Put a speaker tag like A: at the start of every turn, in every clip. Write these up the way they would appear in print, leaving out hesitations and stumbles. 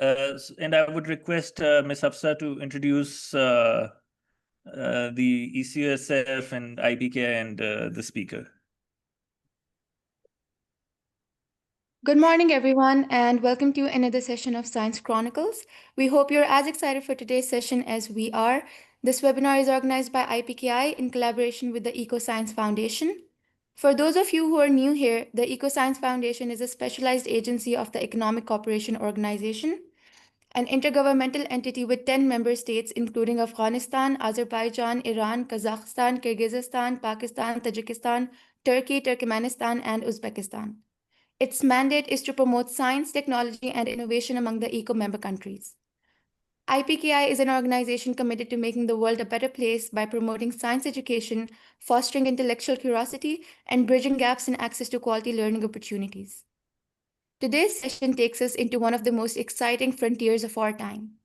A: And I would request Ms. Hafsa to introduce the ECUSF and IPK and the speaker.
B: Good morning, everyone, and welcome to another session of Science Chronicles. We hope you're as excited for today's session as we are. This webinar is organized by IPKI in collaboration with the EcoScience Foundation. For those of you who are new here, the EcoScience Foundation is a specialized agency of the Economic Cooperation Organization, an intergovernmental entity with 10 member states, including Afghanistan, Azerbaijan, Iran, Kazakhstan, Kyrgyzstan, Pakistan, Tajikistan, Turkey, Turkmenistan, and Uzbekistan. Its mandate is to promote science, technology, and innovation among the ECO member countries. IPKI is an organization committed to making the world a better place by promoting science education, fostering intellectual curiosity, and bridging gaps in access to quality learning opportunities. Today's session takes us into one of the most exciting frontiers of our time,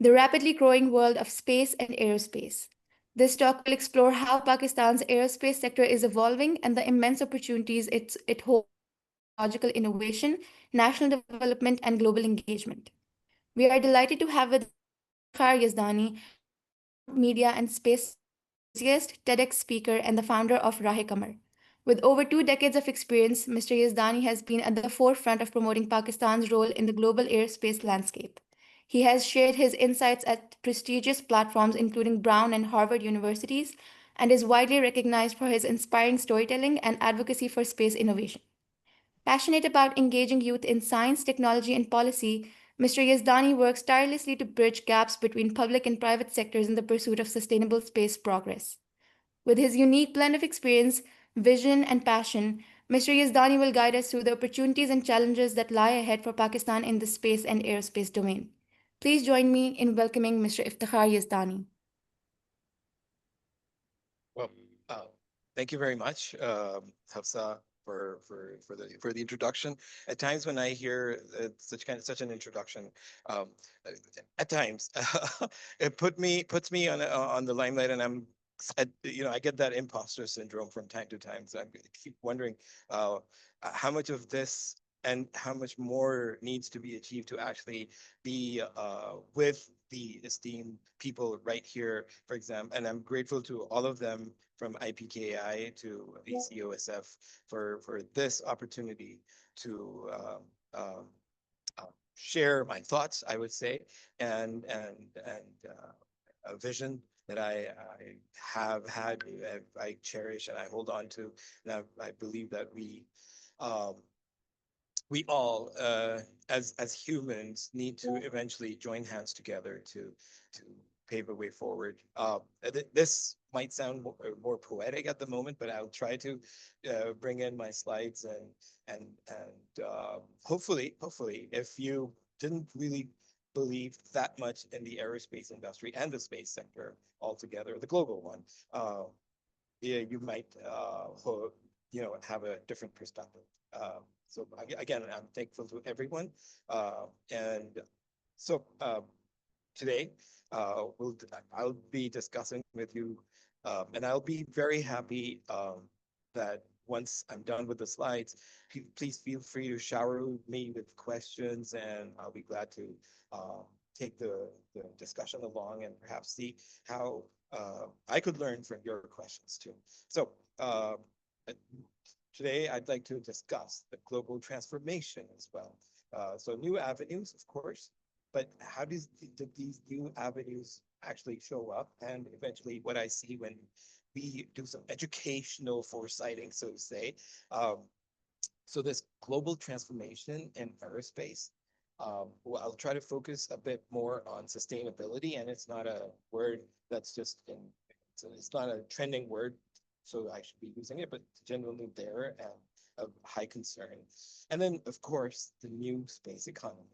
B: the rapidly growing world of space and aerospace. This talk will explore how Pakistan's aerospace sector is evolving and the immense opportunities it holds technological innovation, national development, and global engagement. We are delighted to have with us Iftekhar Yezdani, renowned media and space enthusiast, TEDx speaker, and the founder of Rahe Kamar. With over 2 decades of experience, Mr. Yezdani has been at the forefront of promoting Pakistan's role in the global aerospace landscape. He has shared his insights at prestigious platforms including Brown and Harvard universities and is widely recognized for his inspiring storytelling and advocacy for space innovation. Passionate about engaging youth in science, technology, and policy, Mr. Yezdani works tirelessly to bridge gaps between public and private sectors in the pursuit of sustainable space progress. With his unique blend of experience, vision, and passion, Mr. Yezdani will guide us through the opportunities and challenges that lie ahead for Pakistan in the space and aerospace domain. Please join me in welcoming Mr. Iftekhar Yezdani.
C: Well, thank you very much, Hafsa, for the introduction. At times when I hear such an introduction, at times it puts me on the limelight, and I get that imposter syndrome from time to time. So I keep wondering how much of this and how much more needs to be achieved to actually be with the esteemed people right here, for example. And I'm grateful to all of them, from IPKI to ECOSF, for this opportunity to share my thoughts, I would say, and a vision that I have had, I cherish, and I hold on to. And I believe that we all, as humans, need to eventually join hands together to pave a way forward. This might sound more poetic at the moment, but I'll try to bring in my slides and hopefully, if you didn't really believe that much in the aerospace industry and the space sector altogether, the global one, you might have a different perspective. So again, I'm thankful to everyone, and so today I'll be discussing with you, and I'll be very happy that once I'm done with the slides, please feel free to shower me with questions, and I'll be glad to take the discussion along and perhaps see how I could learn from your questions too. So today I'd like to discuss the global transformation as well. So new avenues, of course, but how did these new avenues actually show up, and eventually what I see when we do some educational foresighting, so to say. So this global transformation in aerospace, well, I'll try to focus a bit more on sustainability, and it's not a word that's just it's not a trending word, so I should be using it, but it's genuinely there and of high concern. And then, of course, the new space economy.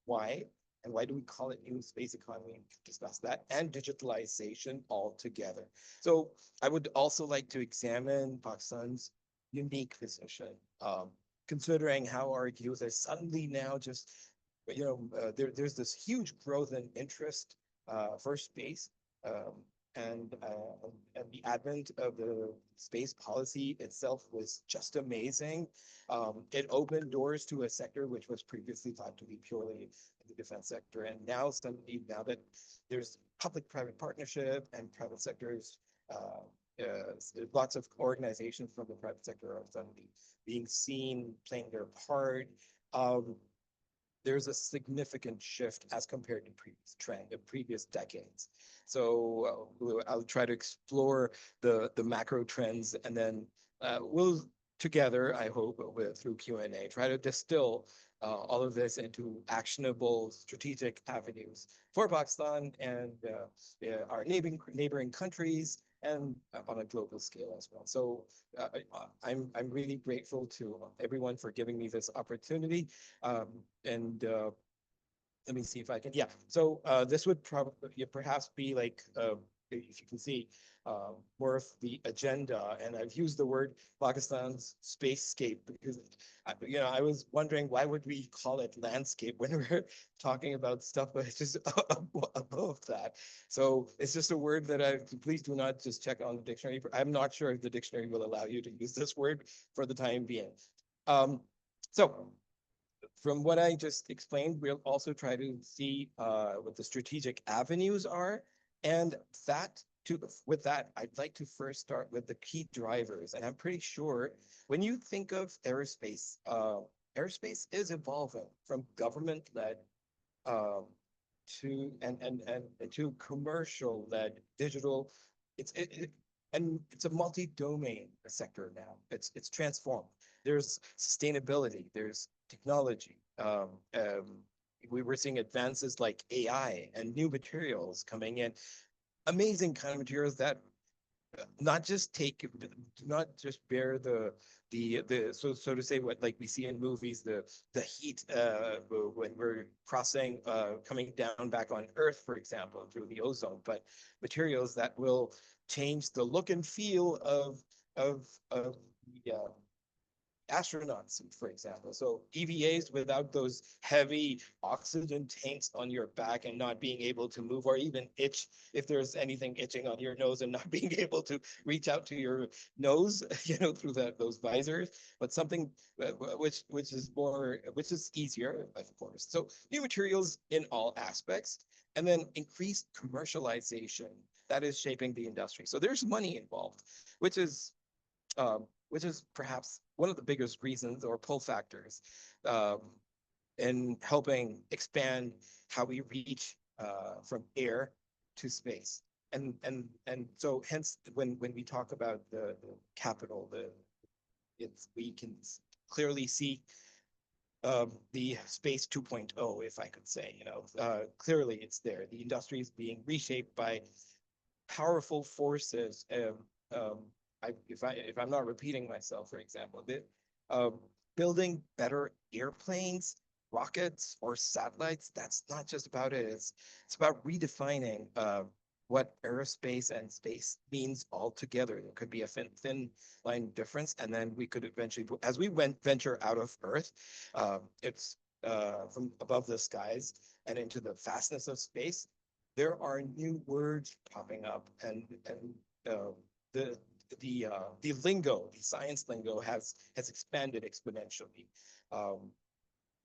C: Why? And why do we call it new space economy? And discuss that, and digitalization altogether. So I would also like to examine Pakistan's unique position, considering how our youth is suddenly now just, there's this huge growth in interest for space. and the advent of the space policy itself was just amazing. It opened doors to a sector which was previously thought to be purely in the defense sector, and now suddenly, now that there's public-private partnership and private sectors, lots of organizations from the private sector are suddenly being seen, playing their part. Um, there's a significant shift as compared to previous trend of previous decades. So I'll try to explore the macro trends, and then we'll together, I hope, through Q&A, try to distill all of this into actionable strategic avenues for Pakistan and our neighboring countries, and on a global scale as well. So I'm really grateful to everyone for giving me this opportunity. And let me see if I can. Yeah. So this would probably perhaps be like, if you can see, more of the agenda. And I've used the word Pakistan's spacescape because, I was wondering why would we call it landscape when we're talking about stuff that's just above that. So it's just a word that please do not just check on the dictionary. I'm not sure if the dictionary will allow you to use this word for the time being. So from what I just explained, we'll also try to see what the strategic avenues are. And with that, I'd like to first start with the key drivers. And I'm pretty sure when you think of aerospace, aerospace is evolving from government-led um, and to commercial-led digital. And it's a multi-domain sector now. It's transformed. There's sustainability, there's technology. We were seeing advances like AI and new materials coming in, amazing kind of materials that not just not just bear the so to say, what like we see in movies, the heat when we're crossing coming down back on Earth, for example, through the ozone, but materials that will change the look and feel of the astronauts, for example. So EVAs without those heavy oxygen tanks on your back and not being able to move or even itch if there's anything itching on your nose, and not being able to reach out to your nose, through those visors, but something which is easier, of course. So new materials in all aspects, and then increased commercialization that is shaping the industry. So there's money involved, which is perhaps one of the biggest reasons or pull factors um, in helping expand how we reach from air to space. And so hence when we talk about the capital, we can clearly see the space 2.0, if I could say, clearly it's there. The industry is being reshaped by powerful forces. If I'm not repeating myself, for example, uh, building better airplanes, rockets, or satellites, that's not just about it. It's about redefining what aerospace and space means altogether. There could be a thin line difference, and then we could eventually, as we venture out of Earth, it's from above the skies and into the vastness of space. There are new words popping up, and uh, the the lingo, the science lingo, has expanded exponentially,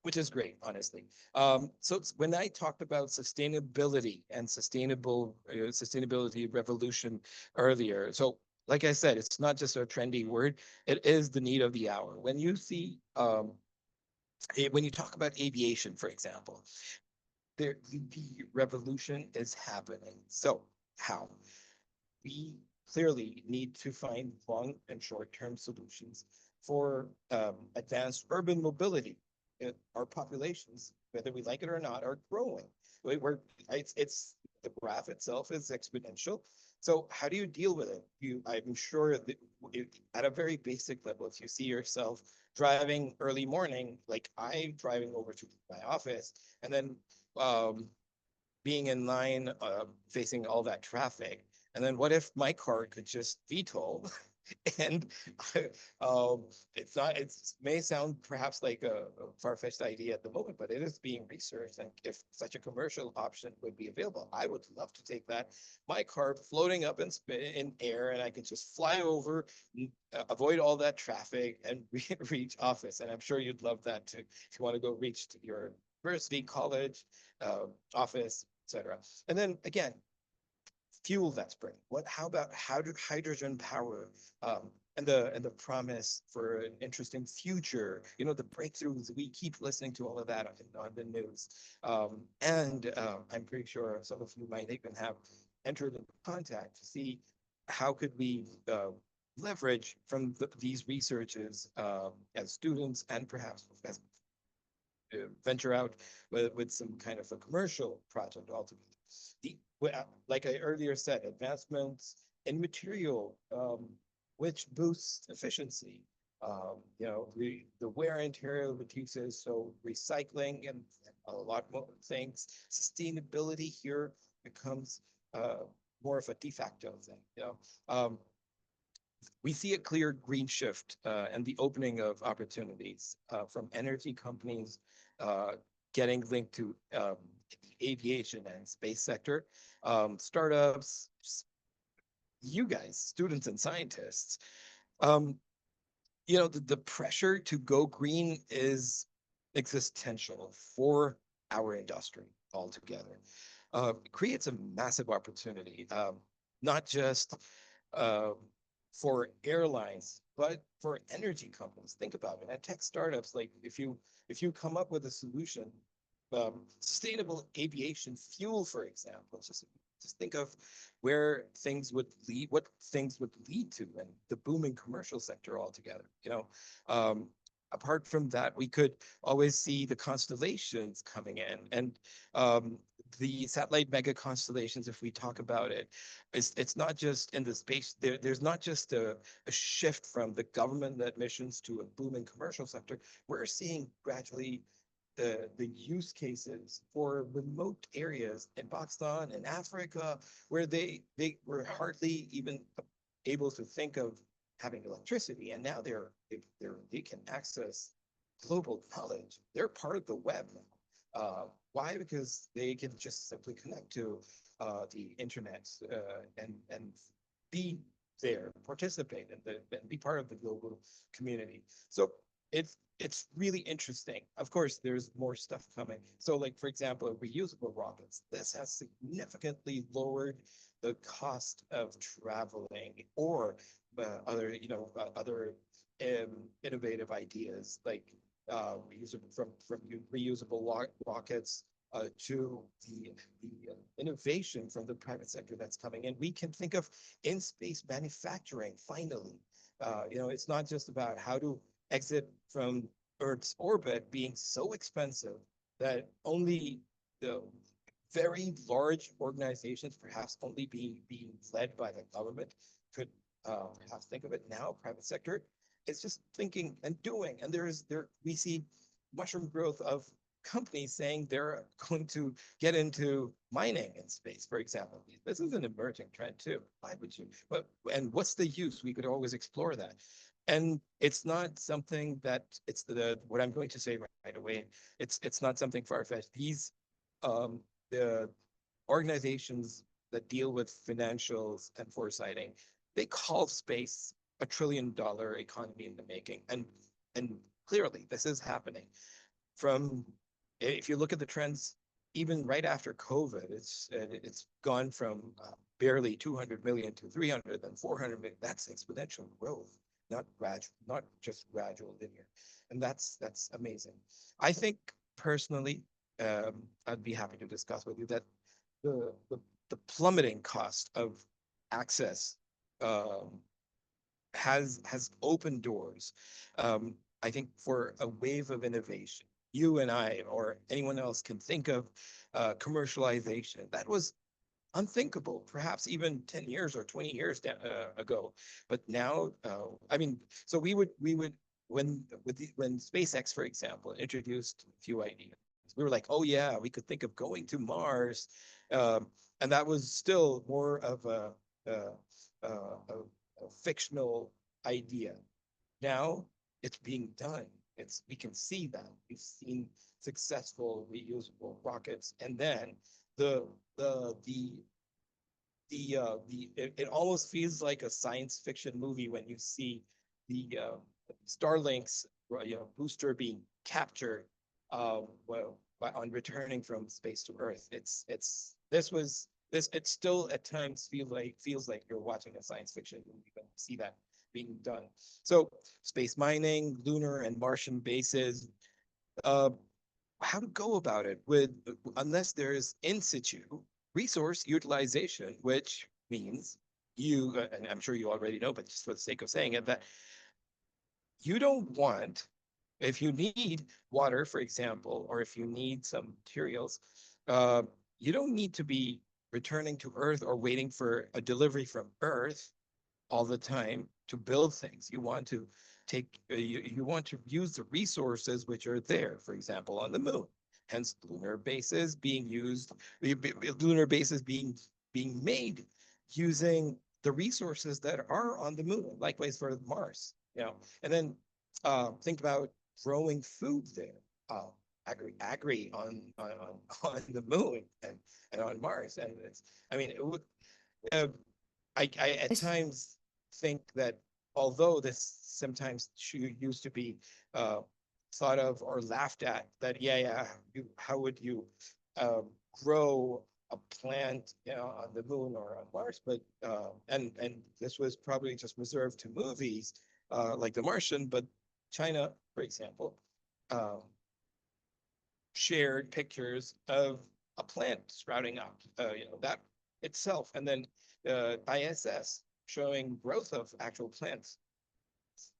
C: which is great, honestly. So when I talked about sustainability and sustainability revolution earlier, so like I said, it's not just a trendy word; it is the need of the hour. When you see when you talk about aviation, for example, the revolution is happening. So how? We clearly need to find long and short-term solutions for advanced urban mobility. Our populations, whether we like it or not, are growing. It's the graph itself is exponential. So how do you deal with it? I'm sure that at a very basic level, if you see yourself driving early morning, like I'm driving over to my office, and then being in line, facing all that traffic. And then what if my car could just VTOL And it's not, it may sound perhaps like a far-fetched idea at the moment, but it is being researched. And if such a commercial option would be available, I would love to take that. My car floating up in air, and I could just fly over, avoid all that traffic, and reach office. And I'm sure you'd love that too, if you want to go reach to your university, college, office, etc. And then again, fuel that spring. How about hydrogen power, and the promise for an interesting future? You know, the breakthroughs, we keep listening to all of that on the news. And I'm pretty sure some of you might even have entered into contact to see how could we leverage from these researches as students, and perhaps as venture out with some kind of a commercial project altogether. Like I earlier said, advancements in material, which boosts efficiency. The wear and tear reduces, so recycling and a lot more things. Sustainability here becomes more of a de facto thing. We see a clear green shift and the opening of opportunities from energy companies getting linked to the aviation and space sector, startups, you guys, students and scientists. Um, the pressure to go green is existential for our industry altogether. It creates a massive opportunity, not just uh, for airlines, but for energy companies. Think about it. At tech startups, like if you come up with a solution, sustainable aviation fuel, for example, just think of where things would lead, what things would lead to, and the booming commercial sector altogether. Apart from that, we could always see the constellations coming in, and the satellite mega constellations. If we talk about it, it's not just in the space. There's not just a shift from the government missions to a booming commercial sector. We're seeing gradually the use cases for remote areas in Pakistan and Africa, where they were hardly even able to think of having electricity, and now they can access global knowledge. They're part of the web now. Why? Because they can just simply connect to the internet and be there, participate, and be part of the global community. So it's really interesting. Of course, there's more stuff coming. So, like for example, reusable rockets. This has significantly lowered the cost of traveling, or other innovative ideas like from reusable rockets to the innovation from the private sector that's coming in. We can think of in-space manufacturing finally. It's not just about how to exit from Earth's orbit being so expensive that only the very large organizations, perhaps only being led by the government, could perhaps think of it. Now private sector is just thinking and doing, and we see mushroom growth of companies saying they're going to get into mining in space, for example. This is an emerging trend too. Why would you? And what's the use? We could always explore that. And it's not something that it's what I'm going to say right away. It's not something far-fetched. The organizations that deal with financials and foresighting, they call space a $1 trillion economy in the making. And clearly this is happening. If you look at the trends, even right after COVID, it's gone from barely 200 million to 300, then 400 million. That's exponential growth, not just gradual linear. And that's amazing. I think personally, I'd be happy to discuss with you that the plummeting cost of access has opened doors, I think, for a wave of innovation. You and I, or anyone else, can think of commercialization that was unthinkable, perhaps even 10 years or 20 years ago. But now, so we would when SpaceX, for example, introduced a few ideas, we were like, oh yeah, we could think of going to Mars, and that was still more of a fictional idea. Now it's being done. We can see that. We've seen successful reusable rockets, and then the the the it almost feels like a science fiction movie when you see the Starlink's booster being captured well on returning from space to Earth. It still at times feels like you're watching a science fiction movie when you see that being done. So space mining, lunar and Martian bases, uh, how to go about it with unless there's in situ resource utilization, which means and I'm sure you already know, but just for the sake of saying it, that you don't want, if you need water, for example, or if you need some materials, uh, you don't need to be returning to Earth or waiting for a delivery from Earth all the time to build things. You want to you want to use the resources which are there, for example, on the moon. Hence, lunar bases being used, lunar bases being made using the resources that are on the moon. Likewise for Mars, and then think about growing food there. Agri on the moon and on Mars, and I mean, it would. Uh, I at
B: Yes.
C: times think that although this sometimes used to be uh, thought of or laughed at, that how would you um, grow a plant, on the moon or on Mars? But and this was probably just reserved to movies like The Martian, but China, for example, um, shared pictures of a plant sprouting up, that itself, and then ISS showing growth of actual plants.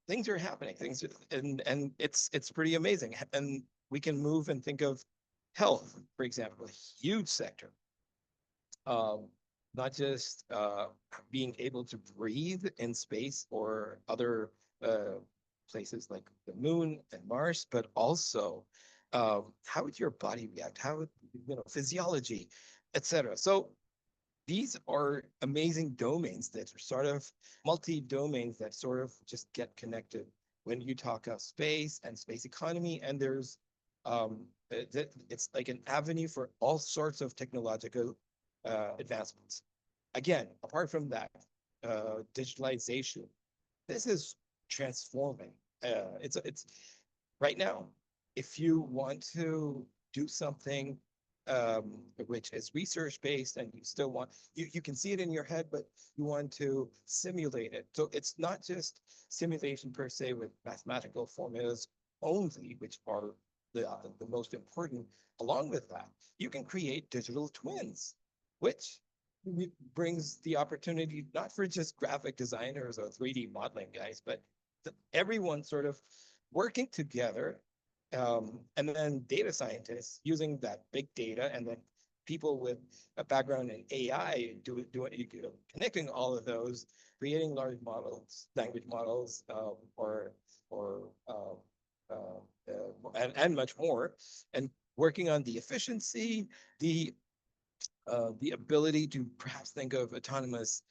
C: Things are happening. And it's pretty amazing. And we can move and think of health, for example, a huge sector. Um, Not just being able to breathe in space or other places like the moon and Mars, but also how would your body react? How would, physiology, etc. So these are amazing domains that are sort of multi-domains that sort of just get connected when you talk of space and space economy. And there's it's like an avenue for all sorts of technological advancements. Again, apart from that, digitalization, this is transforming. It's right now, if you want to do something which is research based and you still want, you can see it in your head, but you want to simulate it. So it's not just simulation per se with mathematical formulas only, which are the most important. Along with that, you can create digital twins, which brings the opportunity not for just graphic designers or 3D modeling guys, but everyone sort of working together, and then data scientists using that big data, and then people with a background in AI connecting all of those, creating large models, language models, or and much more, and working on the efficiency, the ability to perhaps think of autonomous,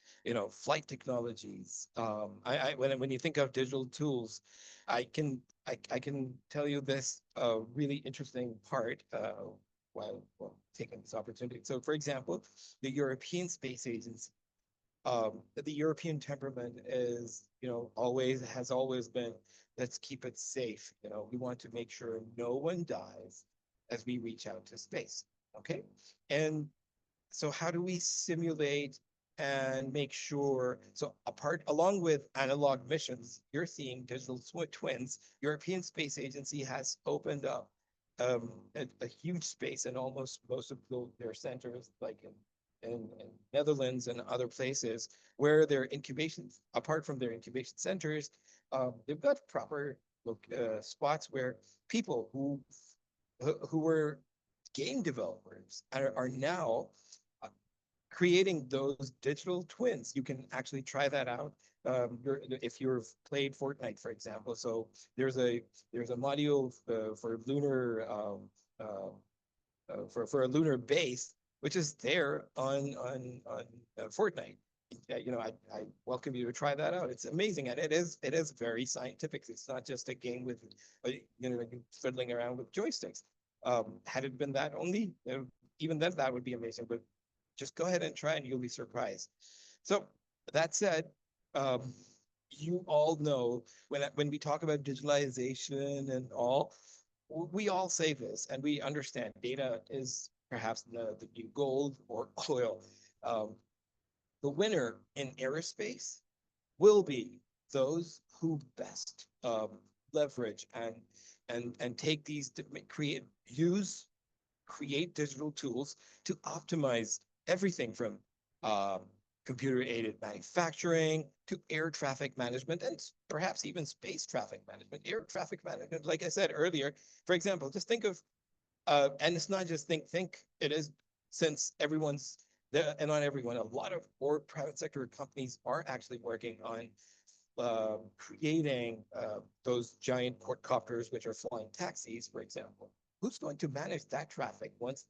C: flight technologies. When you think of digital tools, I can tell you this really interesting part while taking this opportunity. So, for example, the European Space Agency, the European temperament is, has always been, let's keep it safe. We want to make sure no one dies as we reach out to space. Okay, and so how do we simulate and make sure, so along with analog missions, you're seeing digital twins. European Space Agency has opened up a huge space in almost most of their centers, like in Netherlands and other places, where their incubations, apart from their incubation centers, they've got proper spots where people who were game developers are now creating those digital twins. You can actually try that out if you've played Fortnite, for example. So there's a module for lunar for a lunar base, which is there on Fortnite. I welcome you to try that out. It's amazing, and it is very scientific. It's not just a game with, fiddling around with joysticks. Had it been that only, even then that would be amazing. But just go ahead and try, and you'll be surprised. So that said, um, you all know when we talk about digitalization and all, we all say this, and we understand data is perhaps the new gold or oil. Um, the winner in aerospace will be those who best leverage and take these to create digital tools to optimize everything from um, computer-aided manufacturing to air traffic management and perhaps even space traffic management. Air traffic management, like I said earlier, for example, just think of, and it's not just think, it is, since everyone's, and not everyone, a lot of or private sector companies are actually working on creating those giant quadcopters, which are flying taxis, for example. Who's going to manage that traffic once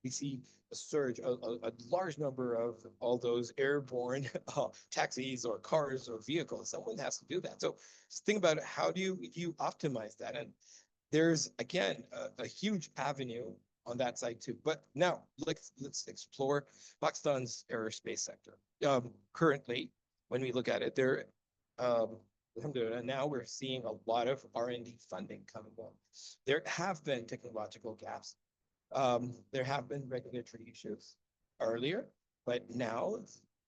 C: we see a surge, a large number of all those airborne taxis or cars or vehicles? Someone has to do that. So just think about it. How do you optimize that? And there's again a huge avenue on that side too. But now let's explore Pakistan's aerospace sector. Currently, when we look at it, now we're seeing a lot of R&D funding coming on. There have been technological gaps. There have been regulatory issues earlier, but now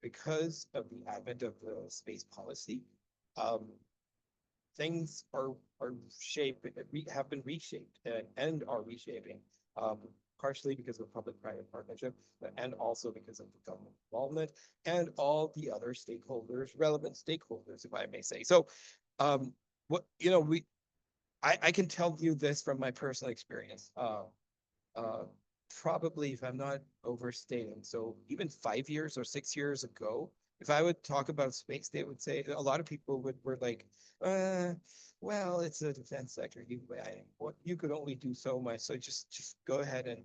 C: because of the advent of the space policy, um, things are shaped, have been reshaped and are reshaping, partially because of public-private partnership, and also because of the government involvement and all the other stakeholders, relevant stakeholders, if I may say. So, what I can tell you this from my personal experience. Probably, if I'm not overstating, so even 5 years or 6 years ago, if I would talk about space, they would say a lot of people were like, well, it's a defense sector. You could only do so much. So just go ahead and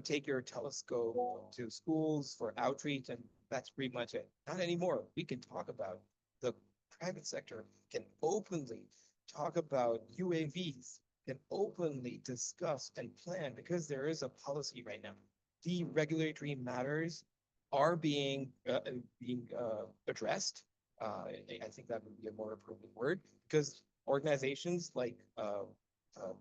C: take your telescope to schools for outreach, and that's pretty much it. Not anymore. We can talk about the private sector can openly talk about UAVs, can openly discuss and plan, because there is a policy right now. The regulatory matters are being addressed. I think that would be a more appropriate word, because organizations like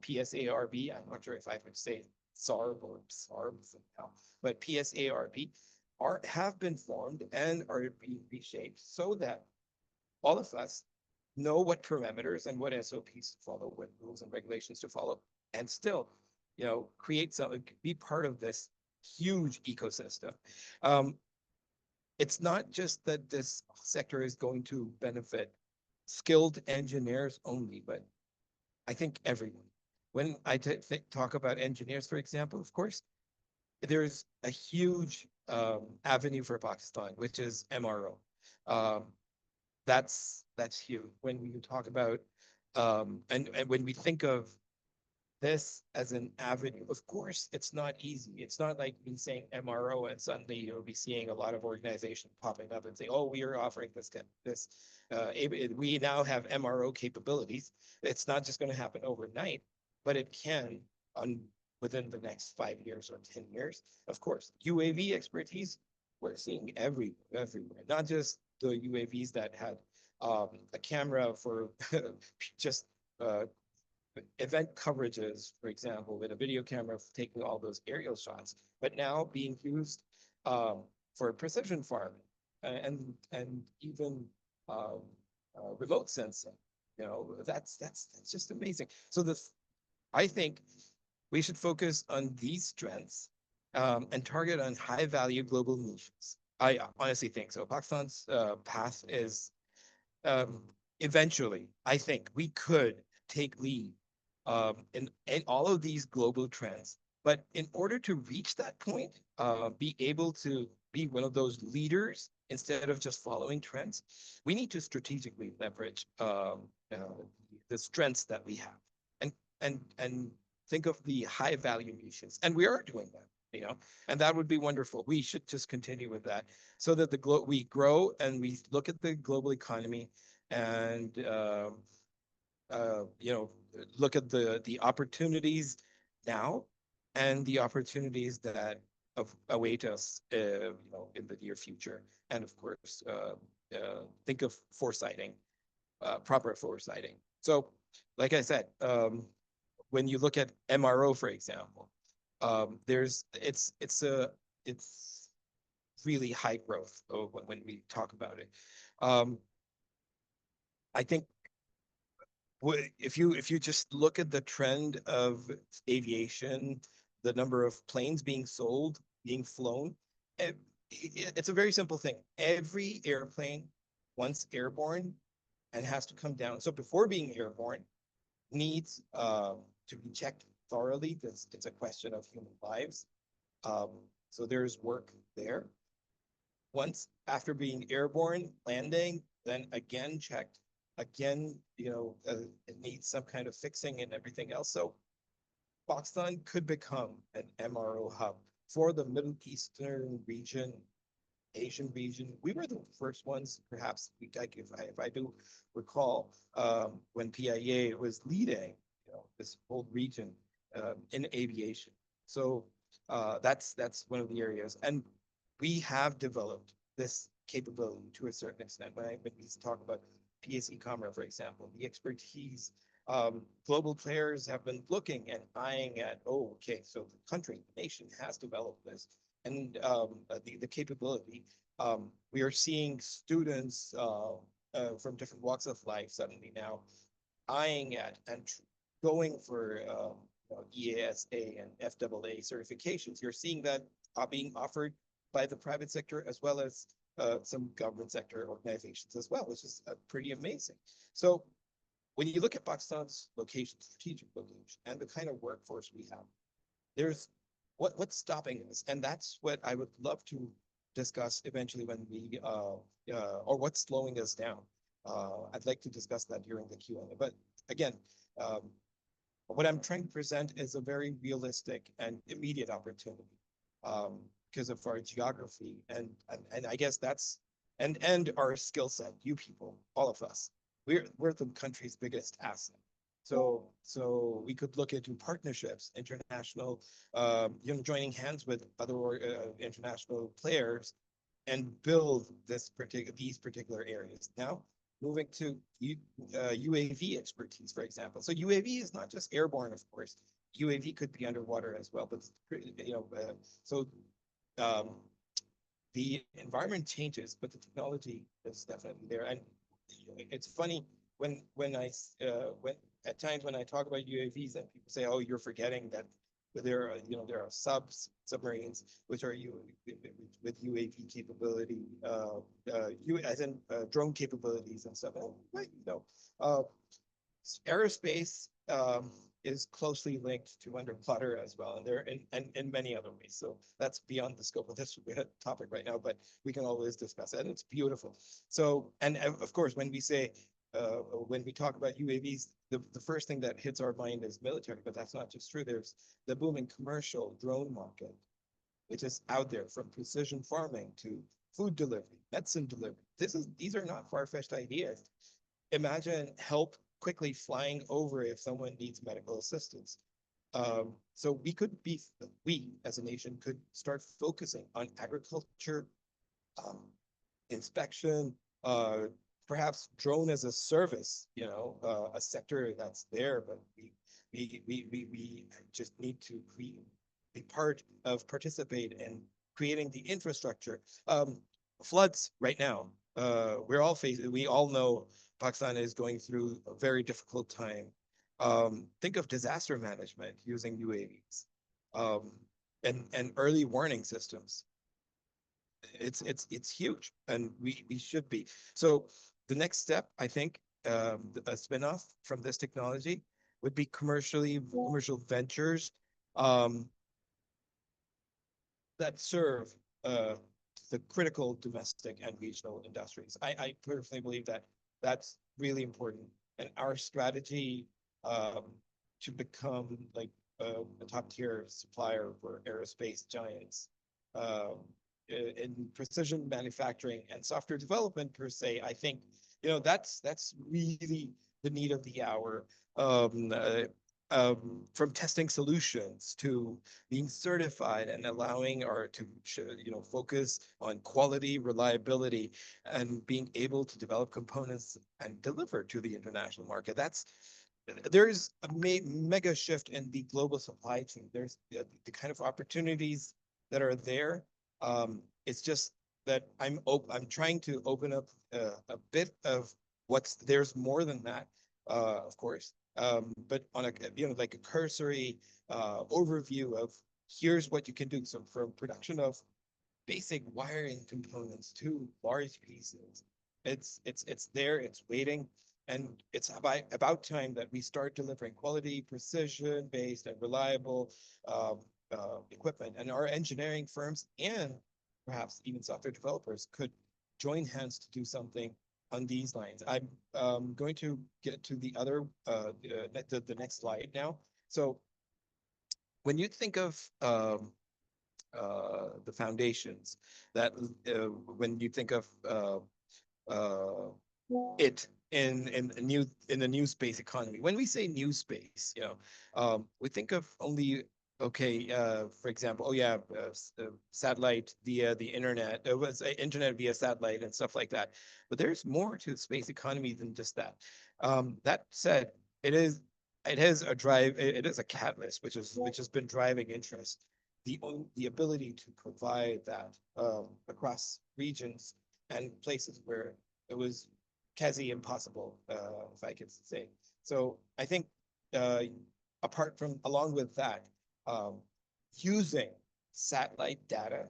C: PSARB, I'm not sure if I would say SARB or SARB somehow, but PSARB have been formed and are being reshaped so that all of us know what parameters and what SOPs to follow, what rules and regulations to follow, and still, create something, be part of this huge ecosystem. It's not just that this sector is going to benefit skilled engineers only, but I think everyone. When I talk about engineers, for example, of course, there's a huge avenue for Pakistan, which is MRO. Um, that's huge. When you talk about and when we think of this as an avenue, of course, it's not easy. It's not like me saying MRO and suddenly you'll be seeing a lot of organizations popping up and saying, "Oh, we are offering this. We now have MRO capabilities." It's not just going to happen overnight, but it can within the next 5 years or 10 years. Of course, UAV expertise we're seeing everywhere, not just the UAVs that had a camera for just event coverages, for example, with a video camera taking all those aerial shots, but now being used for precision farming and even remote sensing. That's just amazing. So I think we should focus on these strengths and target on high value global niches. I honestly think so. Pakistan's path is eventually, I think we could take lead in all of these global trends. But in order to reach that point, be able to be one of those leaders instead of just following trends, we need to strategically leverage the strengths that we have and think of the high value niches. And we are doing that. you know, and that would be wonderful. We should just continue with that so that we grow and we look at the global economy and you know, look at the opportunities now and the opportunities that await us, you know, in the near future. And of course, think of foresighting, proper foresighting. So, like I said, when you look at MRO, for example, it's really high growth when we talk about it. I think if you just look at the trend of aviation, the number of planes being sold, being flown, it's a very simple thing. Every airplane, once airborne, and has to come down. So before being airborne, needs to be checked thoroughly because it's a question of human lives. So there's work there. Once after being airborne, landing, then again checked, again, you know, it needs some kind of fixing and everything else. So Pakistan could become an MRO hub for the Middle Eastern region, Asian region. We were the first ones, perhaps, like if I do recall, when PIA was leading, you know, this whole region in aviation. So that's one of the areas, and we have developed this capability to a certain extent. When we talk about PSE Commerce, for example, the expertise, global players have been looking and eyeing at, oh, okay, so the country, the nation has developed this, and the capability. We are seeing students from different walks of life suddenly now eyeing at and going for EASA and FAA certifications. You're seeing that being offered by the private sector as well as some government sector organizations as well, which is pretty amazing. So when you look at Pakistan's location, strategic location, and the kind of workforce we have, there's what's stopping us, and that's what I would love to discuss eventually when we or what's slowing us down. I'd like to discuss that during the Q&A. But again, what I'm trying to present is a very realistic and immediate opportunity because of our geography and I guess that's and our skill set. You people, all of us, we're the country's biggest asset. So we could look into partnerships, international, you know, joining hands with other international players, and build these particular areas. Now, moving to UAV expertise, for example. So UAV is not just airborne, of course. UAV could be underwater as well, but you know, so the environment changes, but the technology is definitely there. And it's funny when at times when I talk about UAVs and people say, "Oh, you're forgetting that there are, you know, there are submarines which are with UAV capability, as in drone capabilities and stuff." Right, you know, aerospace is closely linked to underwater as well, and there in many other ways. So that's beyond the scope of this topic right now, but we can always discuss it, and it's beautiful. So, and of course, when we say when we talk about UAVs, the first thing that hits our mind is military, but that's not just true. There's the booming commercial drone market, which is out there, from precision farming to food delivery, medicine delivery. These are not far-fetched ideas. Imagine help quickly flying over if someone needs medical assistance. So we as a nation could start focusing on agriculture, inspection, perhaps drone as a service, you know, a sector that's there, but we just need to be part of, participate in creating the infrastructure. Floods right now, we all know Pakistan is going through a very difficult time. Think of disaster management using UAVs, and early warning systems. It's huge, and we should be. So the next step, I think, a spinoff from this technology would be commercial ventures that serve the critical domestic and regional industries. I personally believe that that's really important, and our strategy to become like a top-tier supplier for aerospace giants. Um, in precision manufacturing and software development per se, I think that's really the need of the hour. Um, uh, from testing solutions to being certified and allowing or to focus on quality, reliability, and being able to develop components and deliver to the international market. There's a mega shift in the global supply chain. There's the kind of opportunities that are there. It's just that I'm trying to open up a bit of there's more than that, of course. But on a like a cursory overview of here's what you can do. So from production of basic wiring components to large pieces, it's there, it's waiting, and it's about time that we start delivering quality, precision based, and reliable equipment. And our engineering firms and perhaps even software developers could join hands to do something on these lines. I'm going to get to the other the next slide now. So when you think of the foundations, that when you think of uh, it in the new space economy. When we say new space, we think of only for example, satellite via the internet. It was internet via satellite and stuff like that. But there's more to the space economy than just that. That said, it is a drive. It is a catalyst, which has been driving interest. The ability to provide that across regions and places where it was quasi impossible, if I could say. So I think along with that, using satellite data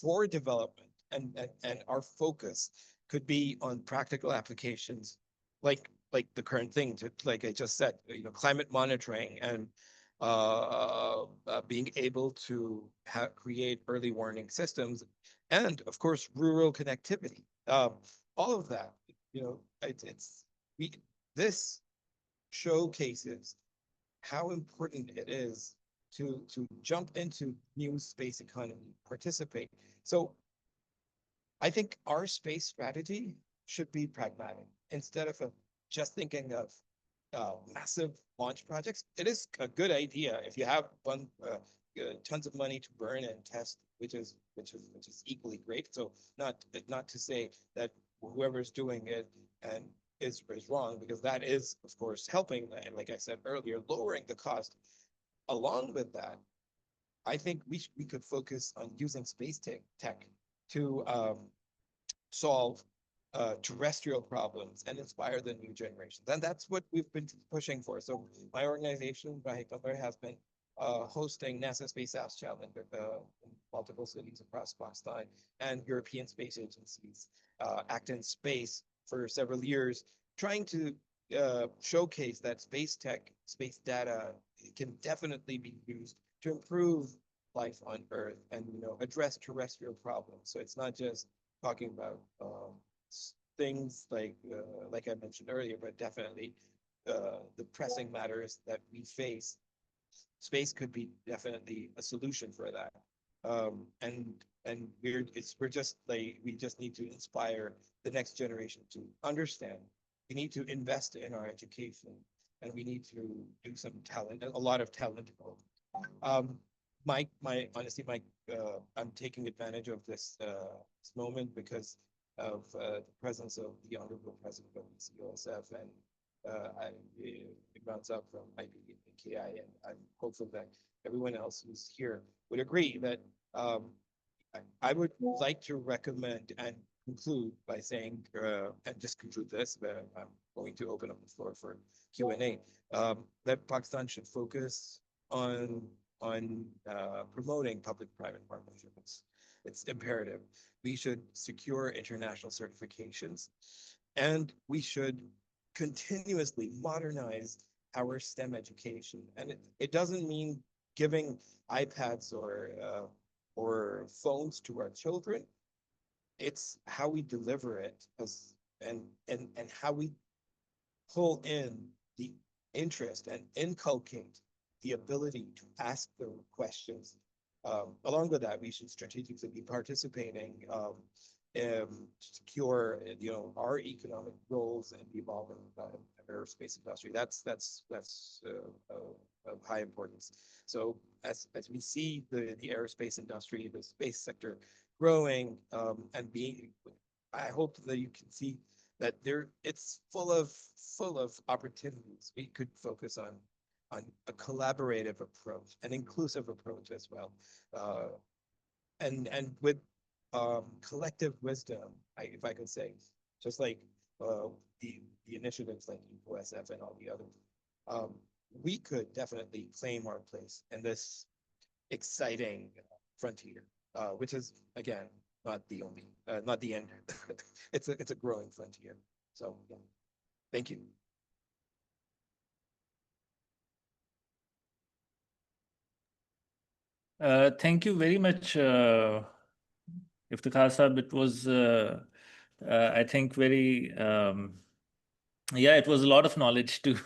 C: for development and our focus could be on practical applications like the current thing, like I just said, climate monitoring and being able to create early warning systems, and of course rural connectivity. All of that, this showcases how important it is to jump into new space economy, participate. So I think our space strategy should be pragmatic instead of just thinking of massive launch projects. It is a good idea if you have tons of money to burn and test, which is equally great. So not to say that whoever's doing it and is wrong, because that is of course helping, like I said earlier, lowering the cost. Along with that, I think we could focus on using space tech to solve terrestrial problems and inspire the new generations. And that's what we've been pushing for. So my organization, Iftekhar, has been hosting NASA Space Apps Challenge in multiple cities across Pakistan, and European space agencies act in space for several years, trying to showcase that space tech, space data can definitely be used to improve life on Earth and address terrestrial problems. So it's not just talking about things like I mentioned earlier, but definitely the pressing matters that we face. Space could be definitely a solution for that. And we're just like, we just need to inspire the next generation to understand. We need to invest in our education, and we need to do a lot of talent development. Honestly, Mike, I'm taking advantage of this moment because of the presence of the Honorable President of the COSF, and it runs up from IB and KI, and I'm hopeful that everyone else who's here would agree that I would like to recommend and conclude by saying, and just conclude this, but I'm going to open up the floor for Q&A, that Pakistan should focus on promoting public-private partnerships. It's imperative. We should secure international certifications, and we should continuously modernize our STEM education. And it doesn't mean giving iPads or phones to our children. It's how we deliver it and how we pull in the interest and inculcate the ability to ask the questions. Along with that, we should strategically be participating to secure, our economic goals and the evolving aerospace industry. That's of high importance. So as we see the aerospace industry, the space sector growing and being, I hope that you can see that it's full of opportunities. We could focus on a collaborative approach, an inclusive approach as well, and with collective wisdom, if I could say, just like the initiatives like EcoSF and all the others, we could definitely claim our place in this exciting frontier, which is again not the only, not the end. It's a growing frontier. So yeah. Thank you.
A: Thank you very much, Iftekhar Sahab. It was, I think, very, yeah, it was a lot of knowledge to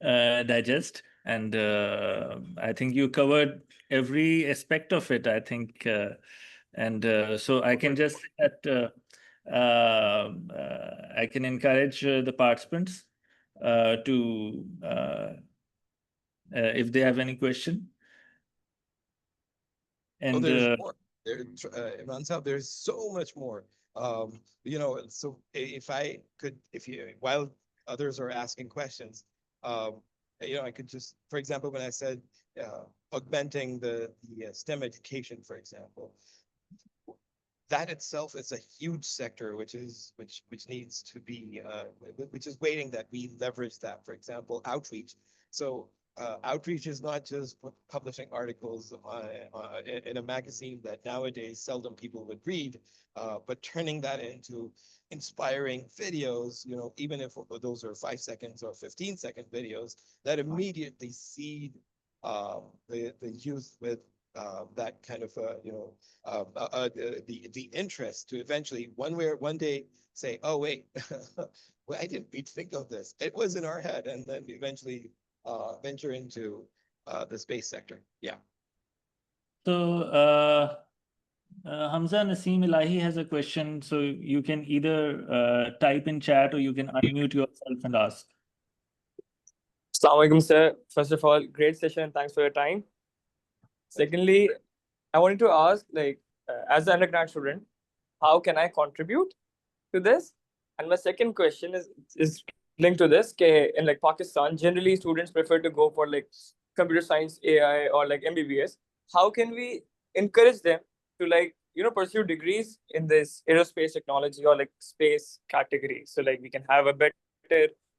A: digest. And I think you covered every aspect of it, I think. So I can just say that I can encourage the participants to, if they have any question. And
C: there's more. Mansab, there's so much more. So if I could, while others are asking questions, I could just, for example, when I said augmenting the STEM education, for example, that itself is a huge sector, which needs to be, which is waiting that we leverage that. For example, outreach. So outreach is not just publishing articles in a magazine that nowadays seldom people would read, but turning that into inspiring videos, even if those are 5 seconds or 15-second videos that immediately seed the youth with that kind of, the interest to eventually one day say, oh, wait, well, I didn't think of this. It was in our head, and then eventually venture into the space sector. Yeah.
A: So Hamza Naseem Ilahi has a question. So you can either type in chat or you can unmute yourself and ask.
D: Assalamu alaikum, sir. First of all, great session and thanks for your time. Secondly, I wanted to ask, as an undergrad student, how can I contribute to this? And my second question is linked to this. In Pakistan, generally students prefer to go for computer science, AI, or MBBS. How can we encourage them to pursue degrees in this aerospace technology or space category, so we can have a better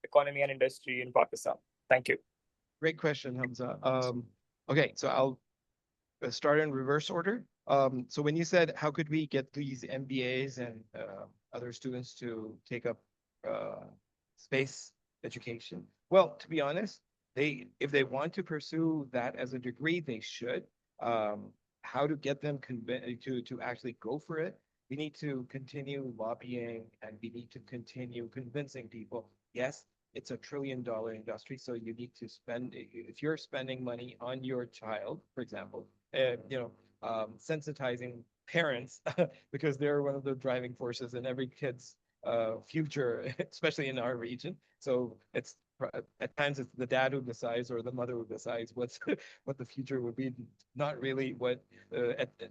D: economy and industry in Pakistan? Thank you.
C: Great question, Hamza. Okay, so I'll start in reverse order. So when you said, how could we get these MBAs and other students to take up space education? Well, to be honest, if they want to pursue that as a degree, they should. How to get them to actually go for it? We need to continue lobbying, and we need to continue convincing people. Yes, it's a $1 trillion industry, so you need to spend, if you're spending money on your child, for example, sensitizing parents because they're one of the driving forces in every kid's future, especially in our region. So it's at times it's the dad who decides or the mother who decides what the future would be. Not really what.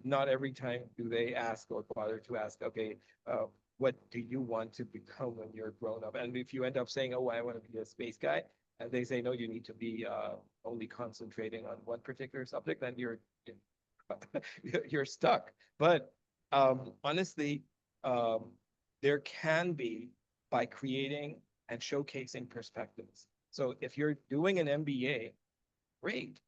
C: Not every time do they ask or bother to ask. Okay, what do you want to become when you're grown up? And if you end up saying, oh, I want to be a space guy, and they say, no, you need to be only concentrating on one particular subject, then you're stuck. But honestly, there can be, by creating and showcasing perspectives. So if you're doing an MBA, great.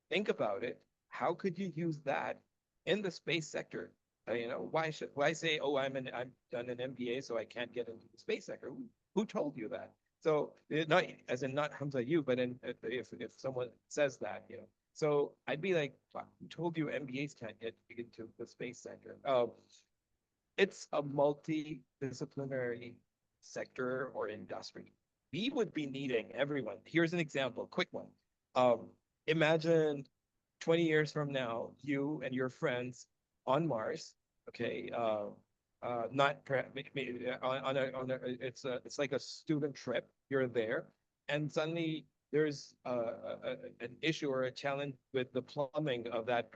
C: Think about it. How could you use that in the space sector? Why say, oh, I've done an MBA, so I can't get into the space sector? Who told you that? So not as in not Hamza you, but if someone says that, So I'd be like, who told you MBAs can't get into the space sector? It's a multidisciplinary sector or industry. We would be needing everyone. Here's an example, quick one. imagine 20 years from now, you and your friends on Mars, okay, not maybe on a it's like a student trip. You're there, and suddenly there's an issue or a challenge with the plumbing of that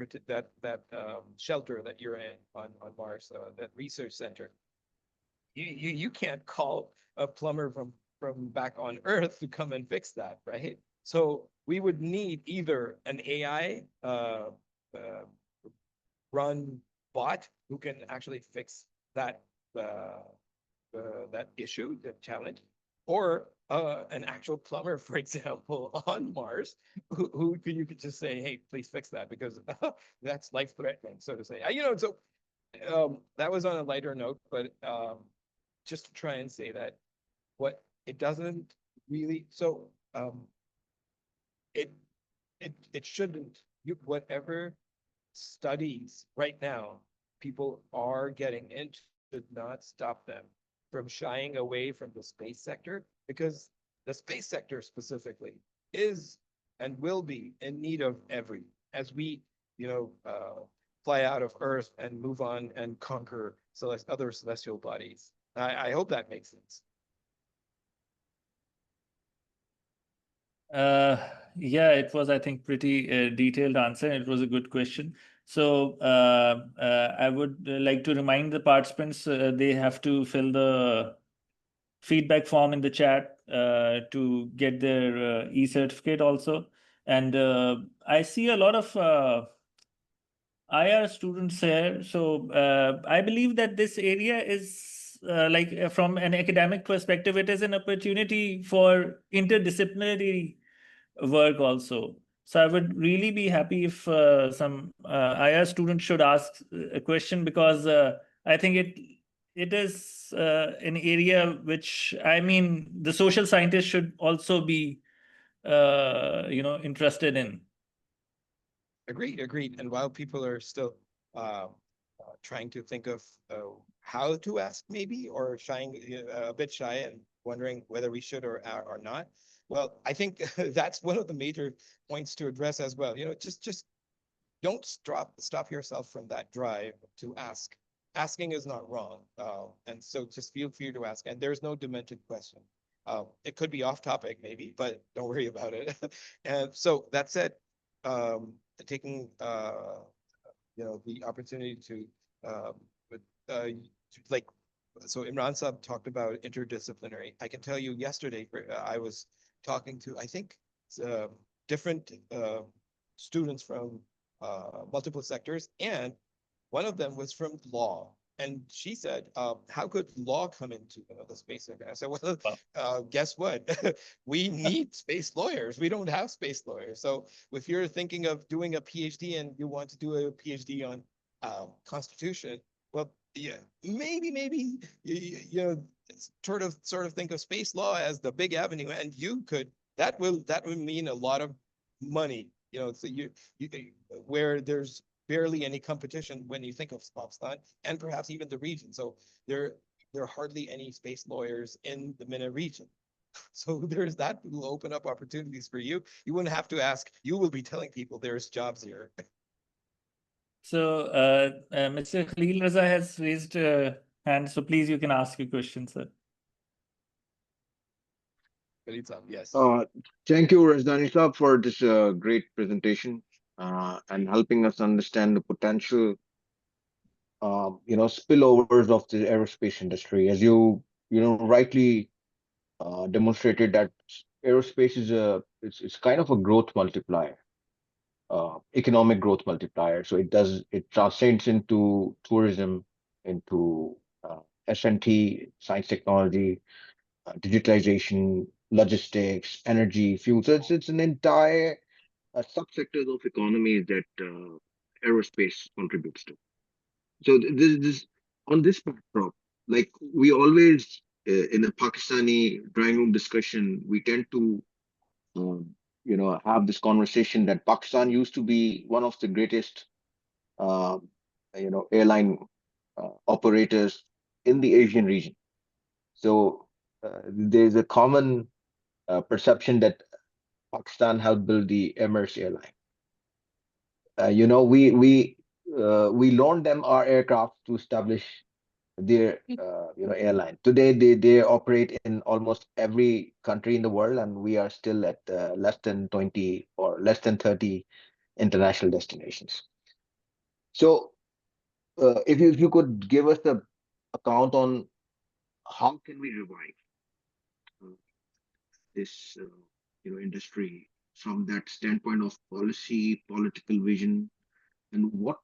C: shelter that you're in on Mars, that research center. You can't call a plumber from back on Earth to come and fix that, right? So we would need either an AI uh, run bot who can actually fix that uh, that issue, that challenge, or an actual plumber, for example, on Mars, who you could just say, "Hey, please fix that," because that's life threatening, so to say. So that was on a lighter note, but just to try and say that what it doesn't really it it shouldn't whatever studies right now people are getting into should not stop them from shying away from the space sector, because the space sector specifically is and will be in need of every as we fly out of Earth and move on and conquer other celestial bodies. I hope that makes sense.
A: Yeah, it was, I think, pretty detailed answer. It was a good question. So I would like to remind the participants they have to fill the feedback form in the chat to get their e-certificate also. And I see a lot of IR students here. So I believe that this area is from an academic perspective, it is an opportunity for interdisciplinary work also. So I would really be happy if some IR student should ask a question, because I think it is an area which, I mean, the social scientists should also be interested in.
C: Agreed. And while people are still trying to think of how to ask, maybe, or a bit shy and wondering whether we should or not, well, I think that's one of the major points to address as well. Just don't stop yourself from that drive to ask. Asking is not wrong, and so just feel free to ask. And there's no demented question. It could be off topic, maybe, but don't worry about it. And so that said, taking the opportunity to like, so Imran Saab talked about interdisciplinary. I can tell you yesterday I was talking to, I think, different students from multiple sectors, and one of them was from law. And she said, how could law come into the space sector? I said, well, guess what? We need space lawyers. We don't have space lawyers. So if you're thinking of doing a PhD and you want to do a PhD on Constitution, well, yeah, maybe sort of think of space law as the big avenue, and that would mean a lot of money. So you where there's barely any competition when you think of Pakistan and perhaps even the region. So there are hardly any space lawyers in the MENA region. So there's that will open up opportunities for you. You wouldn't have to ask. You will be telling people there's jobs here.
A: So Mr. Khalil Raza has raised a hand. So please, you can ask your question, sir.
C: Yes.
E: Thank you, Yezdani Saab, for this great presentation and helping us understand the potential, spillovers of the aerospace industry. As rightly demonstrated that aerospace is it's kind of a growth multiplier, economic growth multiplier. So it translates into tourism, into S&T, science technology, digitalization, logistics, energy, fuel. So it's an entire subsectors of economy that aerospace contributes to. So this on this backdrop, like we always in a Pakistani drawing room discussion, we tend to have this conversation that Pakistan used to be one of the greatest uh, airline operators in the Asian region. So there's a common perception that Pakistan helped build the Emirates airline. You know, we loaned them our aircraft to establish their airline. Today they operate in almost every country in the world, and we are still at less than 20 or less than 30 international destinations. So if you could give us the account on how can we revive uh, this industry from that standpoint of policy, political vision, and what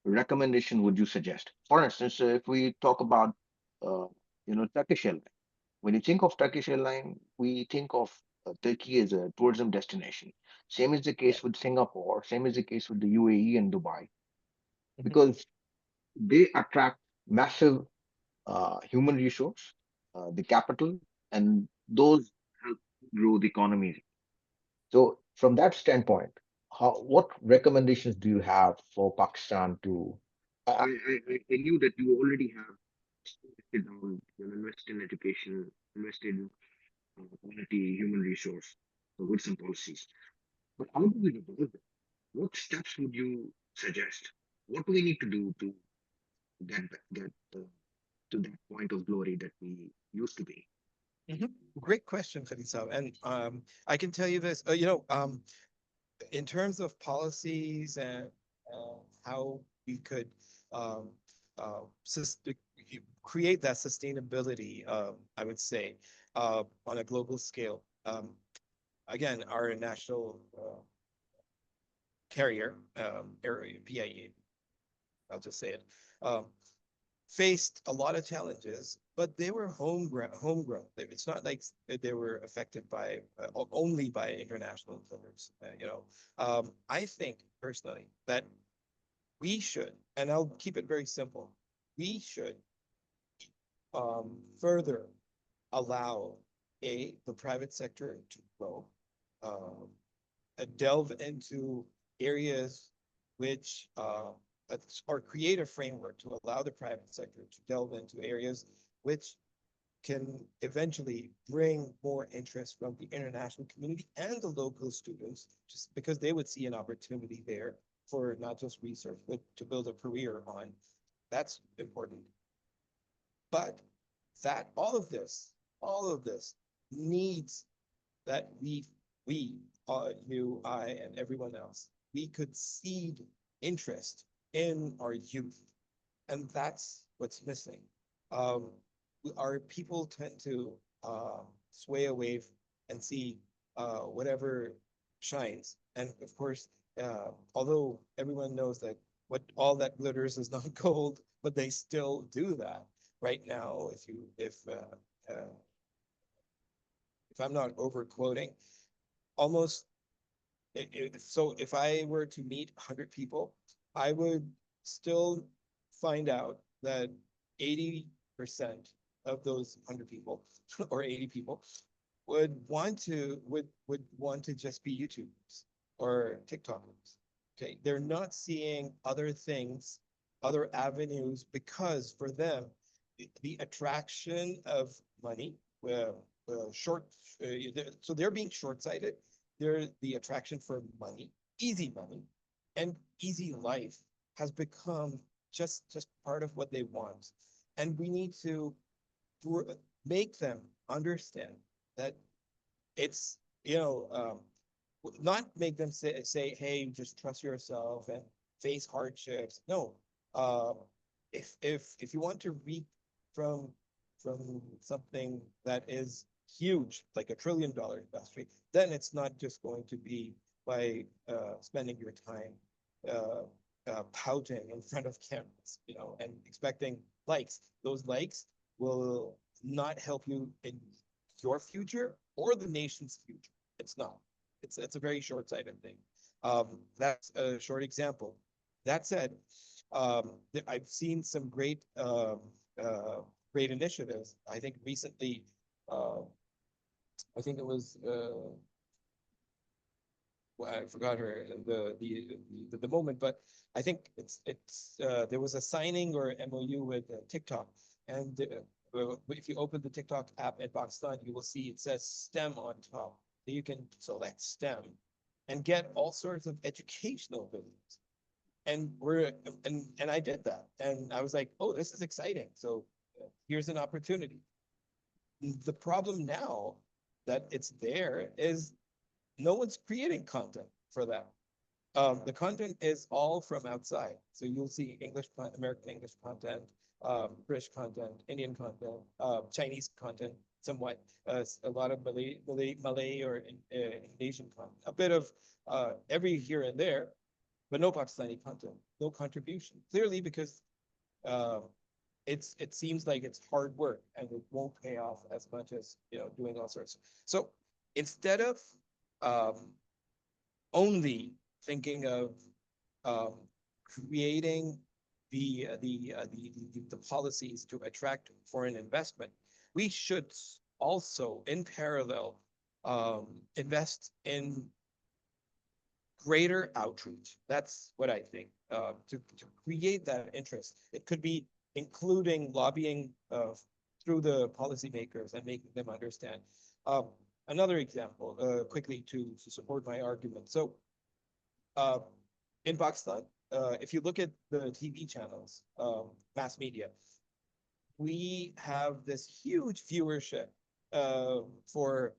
E: recommendation would you suggest? For instance, if we talk about uh, Turkish airline, when you think of Turkish airline, we think of Turkey as a tourism destination. Same is the
C: Yeah.
E: case with Singapore. Same is the case with the UAE and Dubai,
C: Mhm.
E: because they attract massive human resource, the capital, and those help grow the economy. So, from that standpoint, what recommendations do you have for Pakistan to? I knew that you already have invested down, invest in education, invest in quality human resource with some policies. But how do we evolve it? What steps would you suggest? What do we need to do to get to that point of glory that we used to be?
C: Mhm. Great question, Khadija. And I can tell you this, in terms of policies and how we could um, sus- create that sustainability, I would say, on a global scale. Again, our national carrier, PIE, I'll just say it, um, faced a lot of challenges, but they were homegrown. Homegrown. It's not like they were affected by only by international players. I think personally that we should, and I'll keep it very simple. We should further allow the private sector to grow, um, delve into areas which or create a framework to allow the private sector to delve into areas which can eventually bring more interest from the international community and the local students, just because they would see an opportunity there for not just research, but to build a career on. That's important. But that all of this needs that we, you, I, and everyone else, we could seed interest in our youth, and that's what's missing. Um, our people tend to sway away and see whatever shines, and of course, although everyone knows that what all that glitters is not gold, but they still do that right now. If I'm not over quoting, almost so if I were to meet 100 people, I would still find out that 80% of those 100 people or 80 people would want to just be YouTubers or TikTokers. Okay, they're not seeing other things, other avenues, because for them, the attraction of money, short, so they're being short-sighted. They're the attraction for money, and easy life has become just part of what they want, and we need to make them understand that it's not make them say hey, just trust yourself and face hardships. No, uh, if you want to reap from something that is huge, like $1 trillion industry, then it's not just going to be by spending your time uh, pouting in front of cameras, and expecting likes. Those likes will not help you in your future or the nation's future. It's not. It's a very short-sighted thing. That's a short example. That said, I've seen some great initiatives. I think recently, uh, I think it was well, I forgot her the moment, but I think it's there was a signing or MOU with TikTok, and if you open the TikTok app in Pakistan, you will see it says STEM on top. You can select STEM and get all sorts of educational videos. And I did that. And I was like, oh, this is exciting. So here's an opportunity. The problem now that it's there is no one's creating content for that. The content is all from outside. So you'll see American English content, British content, Indian content, Chinese content, somewhat, a lot of Malay or Asian content, a bit of every here and there, but no Pakistani content, no contribution. Clearly because it seems like it's hard work and it won't pay off as much as doing all sorts. So instead of only thinking of creating the policies to attract foreign investment, we should also, in parallel, invest in greater outreach. That's what I think, to create that interest. It could be including lobbying through the policymakers and making them understand. Another example, quickly to support my argument. So in Pakistan, if you look at the TV channels, mass media, we have this huge viewership for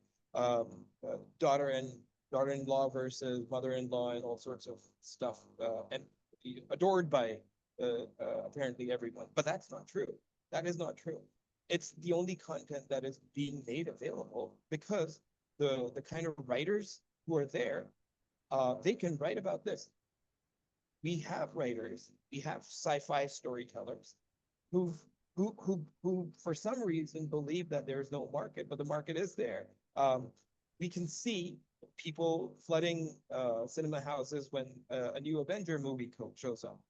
C: daughter-in-law versus mother-in-law and all sorts of stuff, and adored by apparently everyone. But that's not true. That is not true. It's the only content that is being made available because the kind of writers who are there, they can write about this. We have writers, we have sci-fi storytellers who for some reason believe that there's no market, but the market is there. We can see people flooding cinema houses when a new Avenger movie shows up.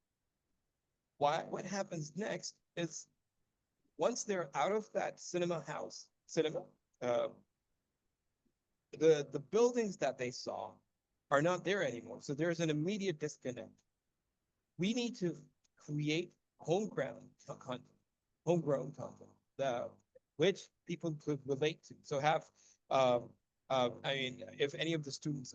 C: What happens next is, once they're out of that cinema, the buildings that they saw are not there anymore. So there's an immediate disconnect. We need to create homegrown content, which people could relate to. So have, I mean, if any of the students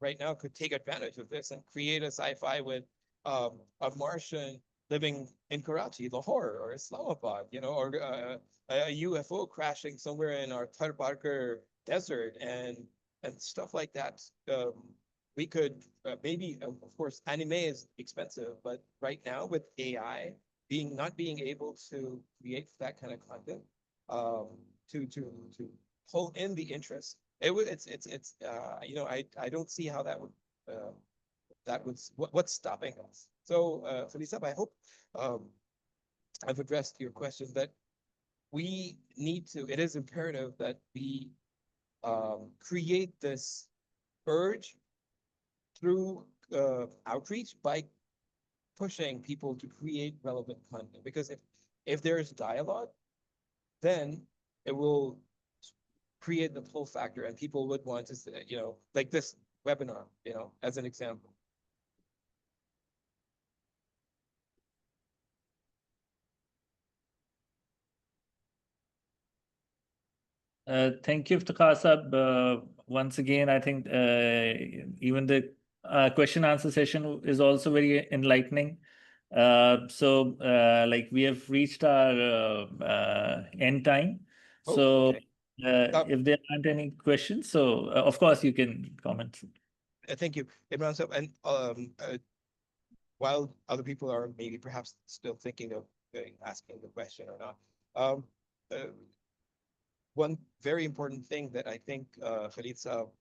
C: right now could take advantage of this and create a sci-fi with a Martian living in Karachi, Lahore, or Islamabad, or a UFO crashing somewhere in our Thar desert and stuff like that. We could maybe, of course, anime is expensive, but right now with AI not being able to create that kind of content, to pull in the interest, I don't see how that would what's stopping us. So Felicia, I hope I've addressed your question, that it is imperative that we create this urge through outreach by pushing people to create relevant content. Because if there's dialogue, then it will create the pull factor, and people would want to, like this webinar, as an example.
A: Thank you, Iftekhar Sahab. Once again, I think even the question answer session is also very enlightening. So like we have reached our end time. So
C: okay.
A: if there aren't any questions, so of course you can comment.
C: Thank you, Imran Sahab. And while other people are maybe perhaps still thinking of asking the question or not, one very important thing that I think Khalid Saab,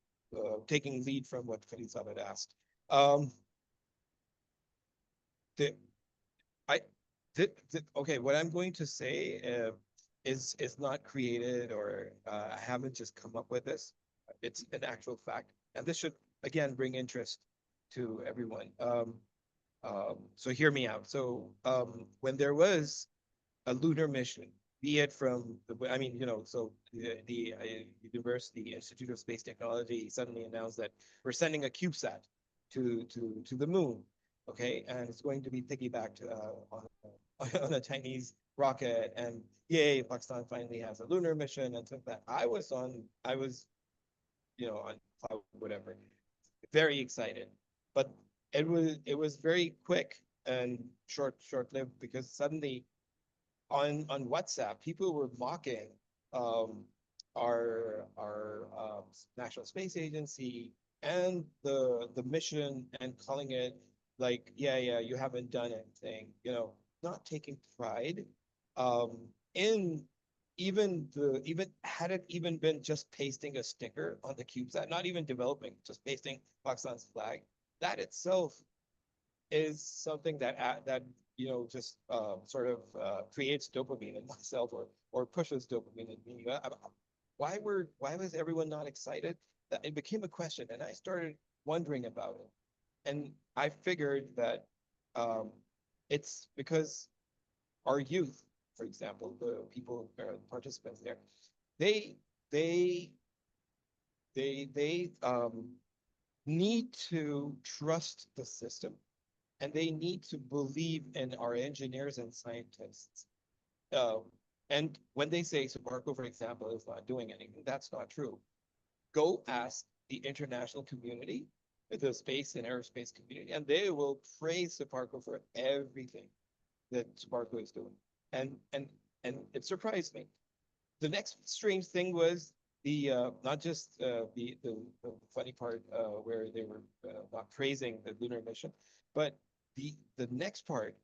C: taking lead from what Khalid Saab had asked, okay, what I'm going to say is not created, or I haven't just come up with this. It's an actual fact, and this should again bring interest to everyone. So hear me out. So when there was a lunar mission, be it from so the University Institute of Space Technology suddenly announced that we're sending a CubeSat to the moon, okay, and it's going to be piggybacked on a Chinese rocket, and yay, Pakistan finally has a lunar mission and stuff. That I was on cloud, whatever. Very excited, but it was very quick and short-lived, because suddenly on WhatsApp, people were mocking our National Space Agency and the mission, and calling it like, yeah, you haven't done anything, not taking pride in even had it even been just pasting a sticker on the CubeSat, not even developing, just pasting Pakistan's flag. That itself is something that just sort of creates dopamine in myself, or pushes dopamine in me. Why was everyone not excited? That it became a question, and I started wondering about it, and I figured that it's because our youth, for example, the people, participants there, they they they need to trust the system, and they need to believe in our engineers and scientists. And when they say Subarco, for example, is not doing anything, that's not true. Go ask the international community, the space and aerospace community, and they will praise Subarco for everything that Subarco is doing. And it surprised me. The next strange thing was not just the funny part where they were not praising the lunar mission, but the next part.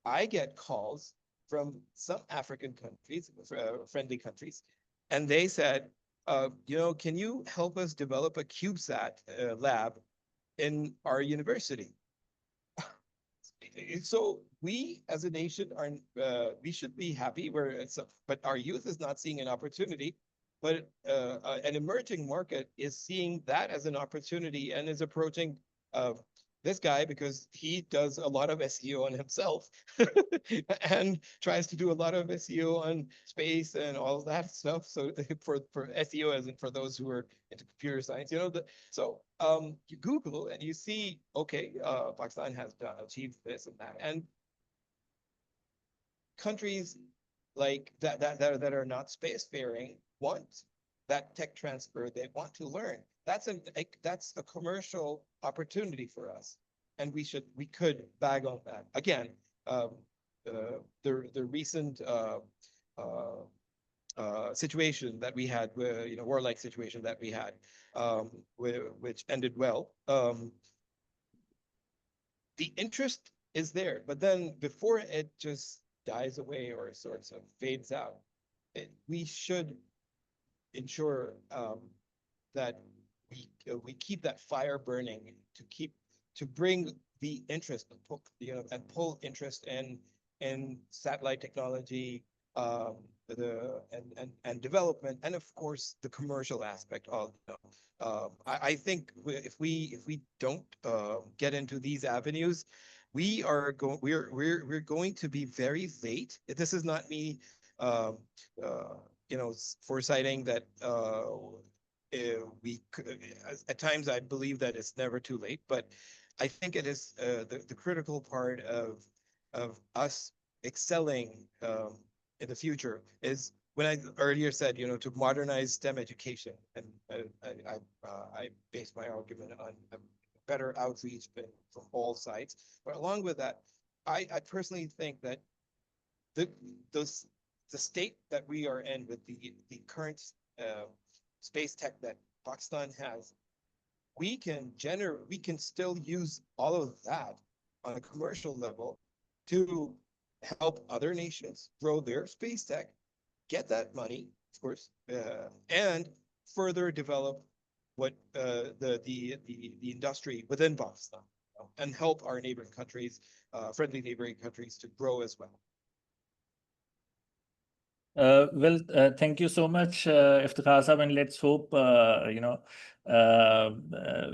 C: I get calls from some African countries, friendly countries, and they said, can you help us develop a CubeSat lab in our university? So we as a nation we should be happy but our youth is not seeing an opportunity, but an emerging market is seeing that as an opportunity, and is approaching this guy because he does a lot of SEO on himself and tries to do a lot of SEO on space and all of that stuff. So for SEO, as in for those who are into computer science, so you Google and you see, okay, Pakistan has achieved this and that, and countries like that are not spacefaring want that tech transfer. They want to learn. That's a commercial opportunity for us, and we could bag on that. Again, the recent situation that we had, warlike situation that we had, which ended well. The interest is there, but then before it just dies away or sort of fades out, we should ensure that we keep that fire burning to bring the interest, and pull interest in satellite technology, and development, and of course the commercial aspect of I think if we don't get into these avenues, we're going to be very late. This is not me foresighting that we could, at times I believe that it's never too late, but I think it is the critical part of us excelling in the future is when I earlier said, to modernize STEM education, and I base my argument on a better outreach from all sides. But along with that, I personally think that the state that we are in with the current space tech that Pakistan has, we can still use all of that on a commercial level to help other nations grow their space tech, get that money, of course, and further develop what the industry within Pakistan, and help our neighboring countries, friendly neighboring countries, to grow as well.
A: Well, thank you so much, Iftekhar Sahab, and let's hope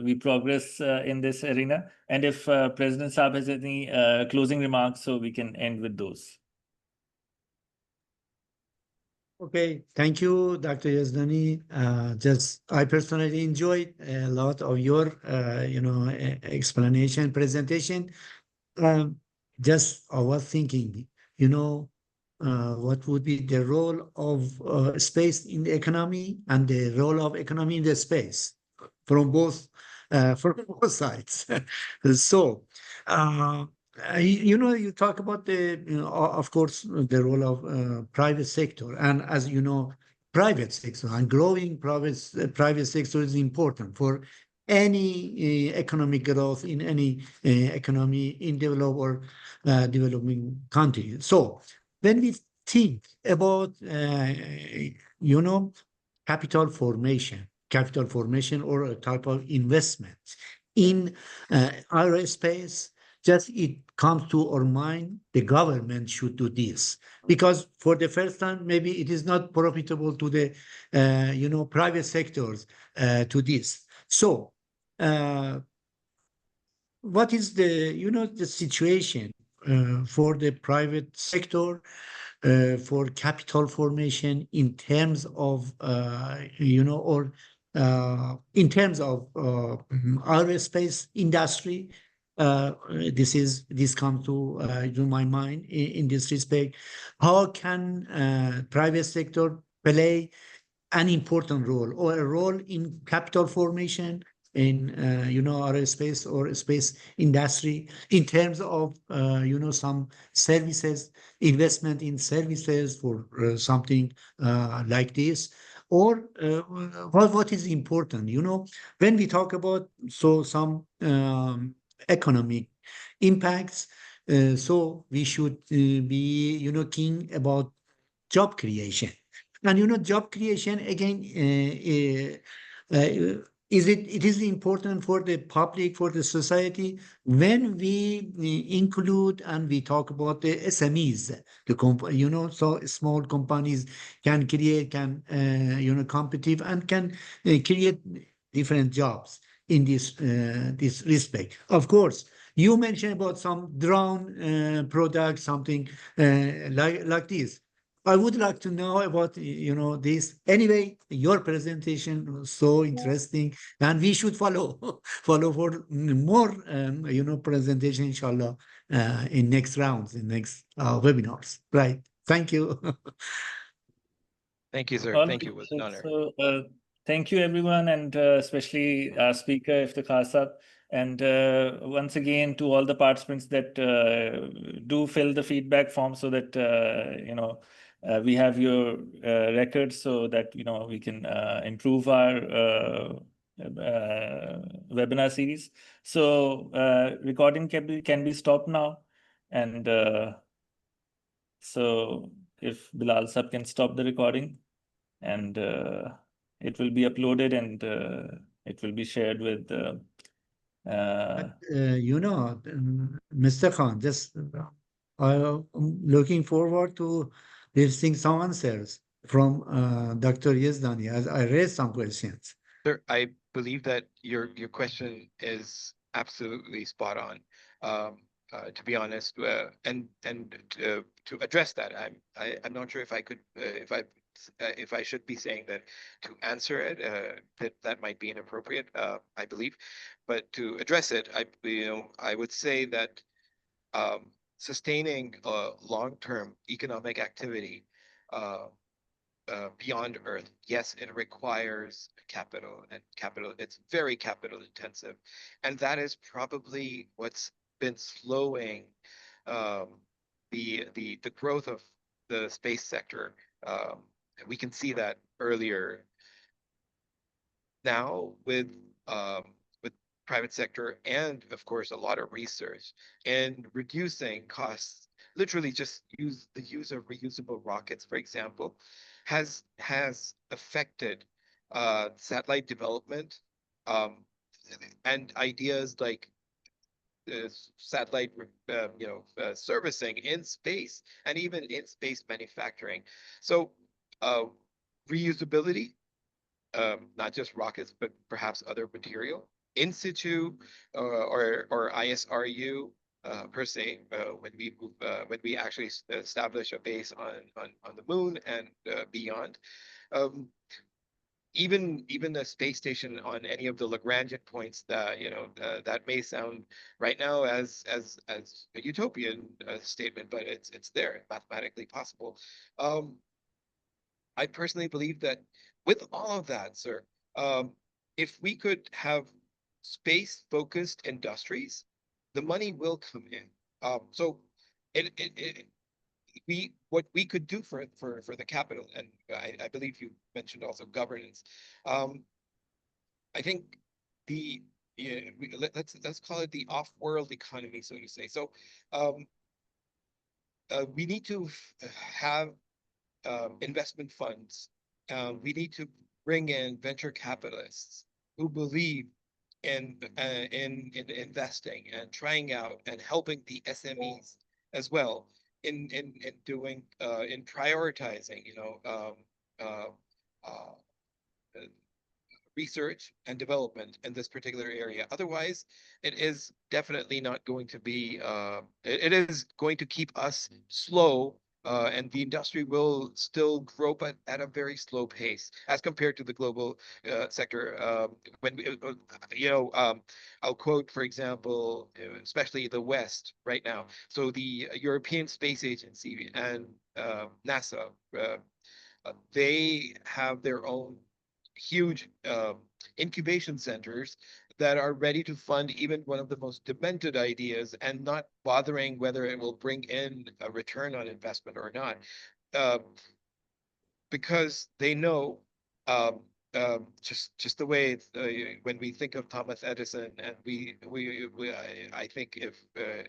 A: we progress in this arena. And if President Saab has any closing remarks, so we can end with those.
F: Okay, thank you, Dr. Yezdani. I personally enjoyed a lot of your, explanation, presentation. Just I was thinking, what would be the role of space in the economy and the role of economy in the space? from both from both sides. So, you talk about the, of course, the role of private sector, and as you know, private sector and growing private sector is important for any economic growth in any economy in developed or developing countries. So, when we think about you know capital formation or a type of investment in aerospace, just it comes to our mind, the government should do this. Because for the first time, maybe it is not profitable to the, private sectors to this. So, what is the situation for the private sector for capital formation in terms of or in terms of aerospace industry. This comes to my mind in this respect. How can private sector play an important role or a role in capital formation in aerospace or space industry in terms of some services, investment in services for something like this, or what is important, when we talk about some economic impacts, so we should be keen about job creation. And job creation again, it is important for the public, for the society, when we include and we talk about the SMEs, so small companies can create, competitive and can create different jobs in this respect. Of course, you mentioned about some drone products, something like this. I would like to know about this. Anyway, your presentation was so interesting, and we should follow follow for more presentation, inshallah, in next rounds, in next webinars. Right. Thank you.
C: Thank you, sir.
A: All
C: Thank you.
A: right.
C: It was an honor.
A: So, thank you, everyone, and especially our speaker, Iftekhar Sahab. And once again, to all the participants that do fill the feedback form so that, we have your records so that, we can improve our webinar series. So, recording can be stopped now. And so if Bilal Sahab can stop the recording, and it will be uploaded, and it will be shared with
F: Mr. Khan, just I'm looking forward to receiving some answers from Dr. Yezdani, as I raised some questions.
C: Sir, I believe that your question is absolutely spot on. To be honest, and to address that, I'm not sure if I could if I should be saying that to answer it, that might be inappropriate. I believe, but to address it, I would say that sustaining long-term economic activity beyond Earth, yes, it requires capital, and capital, it's very capital intensive. And that is probably what's been slowing the growth of the space sector. We can see that earlier now with private sector, and of course a lot of research and reducing costs. Literally, just the use of reusable rockets, for example, has affected satellite development, and ideas like satellite servicing in space, and even in space manufacturing. So reusability, not just rockets, but perhaps other material, in situ or ISRU per se, when we actually establish a base on the moon and beyond. Even a space station on any of the Lagrangian points that that may sound right now as a utopian statement, but it's there, mathematically possible. I personally believe that with all of that, sir, if we could have space-focused industries, the money will come in. So what we could do for the capital, and I believe you mentioned also governance. I think let's call it the off-world economy, so to say. So we need to have investment funds. We need to bring in venture capitalists who believe in investing and trying out and helping the SMEs as well in doing in prioritizing, research and development in this particular area. Otherwise, it is definitely not going to be, it is going to keep us slow, and the industry will still grow, but at a very slow pace as compared to the global sector. When we, I'll quote, for example, especially the West right now. So the European Space Agency and NASA, they have their own huge incubation centers that are ready to fund even one of the most demented ideas and not bothering whether it will bring in a return on investment or not, because they know, just the way when we think of Thomas Edison, and I think, if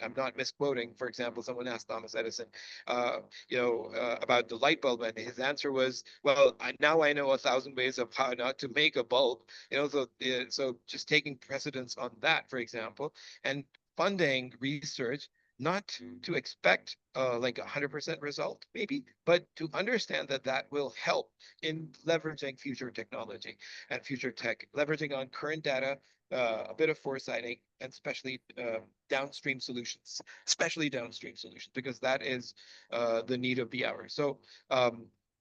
C: I'm not misquoting, for example, someone asked Thomas Edison, about the light bulb, and his answer was, "Well, now I know 1,000 ways of how not to make a bulb." So just taking precedence on that, for example, and funding research, not to expect like 100% result, maybe, but to understand that that will help in leveraging future technology and future tech, leveraging on current data, a bit of foresighting, and especially downstream solutions, because that is the need of the hour. So,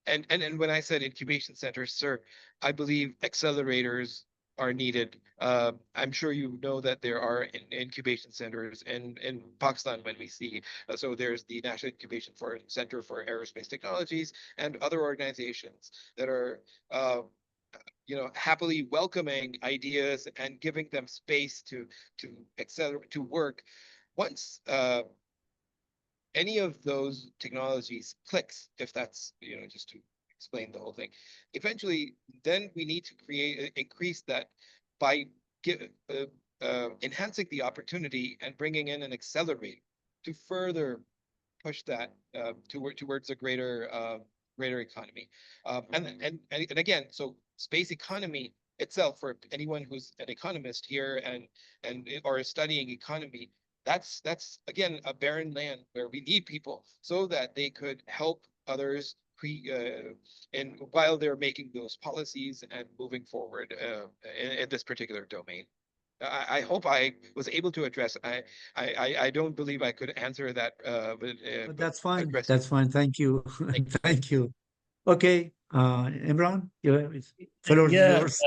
C: and when I said incubation centers, sir, I believe accelerators are needed. I'm sure you know that there are incubation centers in Pakistan when we see. So there's the National Incubation Center for Aerospace Technologies and other organizations that are, happily welcoming ideas and giving them space to accelerate, to work. Once any of those technologies clicks, if that's, just to explain the whole thing, eventually then we need to increase that by enhancing the opportunity and bringing in an accelerator to further push that towards a greater economy. And again, so space economy itself, for anyone who's an economist here and or is studying economy, that's again a barren land where we need people so that they could help others and while they're making those policies and moving forward in this particular domain. I hope I was able to address. I don't believe I could answer that,
F: But that's fine.
C: address
F: That's fine. Thank you. Thank you. Okay, Imran, floor is
A: Yeah.
F: yours.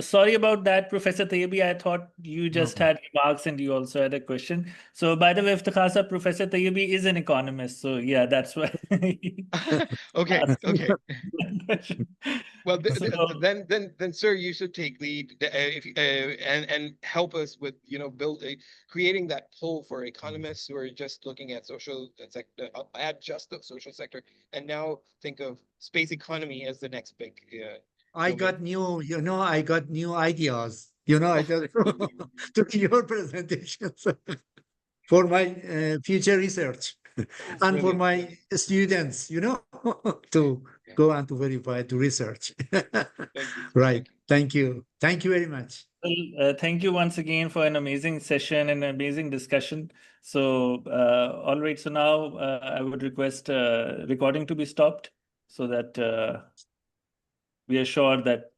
A: Sorry about that, Professor Tayyibi. I thought you just
F: No.
A: had remarks and you also had a question. So, by the way, Iftekhar sir, Professor Tayyibi is an economist. So, yeah, that's why.
C: Okay,
A: Asked me
C: okay.
A: that question.
C: Well,
A: So,
C: then, sir, you should take lead, and help us with, creating that pull for economists who are just looking at social sector, add just the social sector, and now think of space economy as the next big
F: I
C: domain.
F: got I got new ideas. I just took your presentations for my future research and for
C: Brilliant.
F: my students, to go and to verify, to research.
C: Thank you.
F: Right.
C: Thank you.
F: Thank you very much.
A: well, thank you once again for an amazing session and amazing discussion. So, all right. So now I would request recording to be stopped so that we are sure that